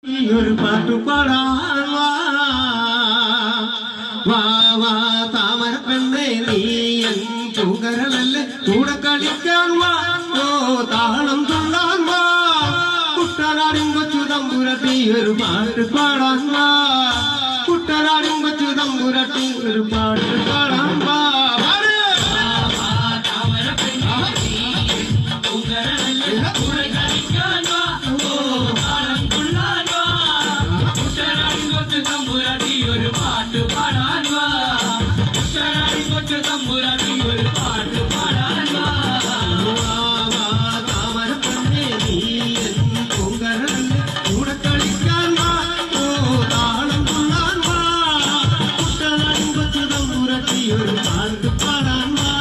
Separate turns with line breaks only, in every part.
ഒരു പാട്ടു പാടാൻ വാ വാ താമര പെണ്ണെ നീ എൻ പൂങ്കരളല്ലേ കൂടെ കളിക്കാൻ വാ ഓ താളം തുള്ളാൻ വാ കുട്ടനാടും കൊച്ചു തമ്പുരട്ടി ഒരു പാട്ട് പാടാൻ വാ കുട്ടനാടും കൊച്ചു തമ്പുരട്ടി ഒരു പാട്ട് പാടാൻ വാ ഒരു പാട്ട് പാടാൻ വാ കൊച്ചു തമ്പുരാട്ടി ഒരു പാട്ട് പാടാൻ വാ താമര പെണ്ണെ നീ പൂങ്കരളല്ലേ കൂടെ കളിക്കാൻ വാ ഓ താളം തുള്ളാൻ വാ കുട്ടനാടും കൊച്ചു തമ്പുരാട്ടി ഒരു പാട്ട് പാടാൻ വാ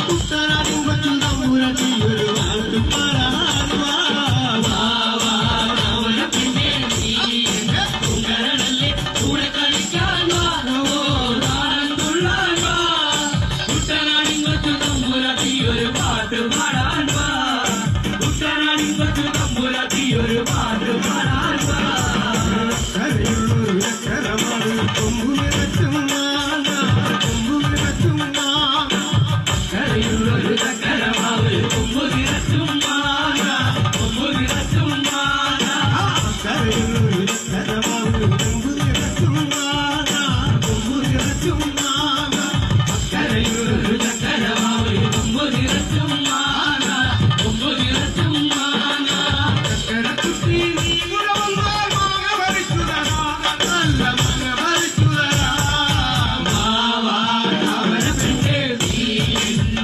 കുട്ടനാടും കൊച്ചു തമ്പുരാട്ടി ഒരു പാട്ട് പാടാൻ വാ താമര പെണ്ണെ നീ പൂങ്കരളല്ലേ കൂടെ കളിക്കാൻ വാ ഓ താളം തുള്ളാൻ വാ കുട്ടനാടും കൊച്ചു തമ്പുരാട്ടി ഒരു പാട്ട് പാടാൻ വാ കുട്ടനാടും കൊച്ചു തമ്പുരാട്ടി ഒരു പാട്ട് പാടാൻ വാ കരയുള്ളൊരു കരമാണ് കൊമ്പു നിറച്ചും കരയുള്ളൊരു ചക്കരമാവ് കൊമ്പു നിറച്ചും കരയുള്ളൊരു ചക്കരമാവ് കൊമ്പു നിറച്ചും കരയുള്ളൊരു ചക്കരമാവ് കൊമ്പു നിറച്ചും ചക്കരക്കുട്ടി നീ കൂടെ വന്നാൽ മാങ്ങ ഭരിച്ചു തരാം നല്ല മാങ്ങ ഭരിച്ചു തരാം വാ താമര പെണ്ണെ നീ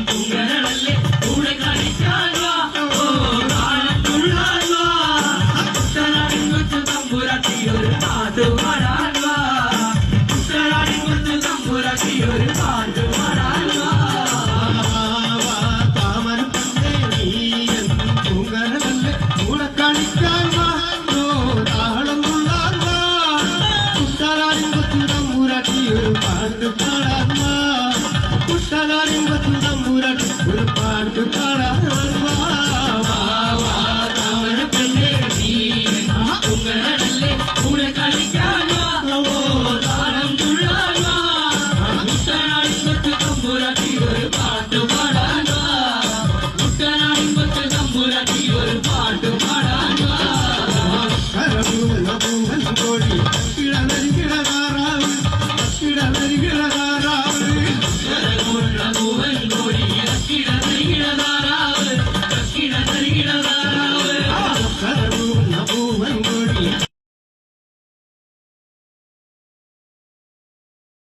പൂങ്കരളല്ലേ കൂടെ കളിക്കാൻ വാ ഓ താളം തുള്ളാൻ വാ കുട്ടനാടും കൊച്ചു തമ്പുരാട്ടി ഒരു പാട്ട് പാടാൻ വാ കുട്ടനാടും കൊച്ചു തമ്പുരാട്ടി ഒരു പാട്ട് പാടാൻ വാ താമര പെണ്ണെ നീ പൂങ്കരളല്ലേ കൂടെ കളിക്കാൻ വാ ഓ താളം തുള്ളാൻ വാ കുട്ടനാടും കൊച്ചു തമ്പുരാട്ടി ഒരു പാട്ട് പാടാൻ വാ കുട്ടനാടും കൊച്ചു തമ്പുരാട്ടി ഒരു പാട്ട് പാടാൻ വാ താമര പെണ്ണെ നീ പൂങ്കരളല്ലേ കൂടെ കളിക്കാൻ വാ ഓ താളം തുള്ളാൻ വാ കുട്ടനാടും കൊച്ചു തമ്പുരാട്ടി ഒരു പാട്ട് പാടാൻ വാ കുട്ടനാടും കൊച്ചു തമ്പുരാട്ടി ഒരു പാട്ട് പാടാൻ വാ കരമുള്ള പൂങ്കൻ കോഴി കിടന്നരികിട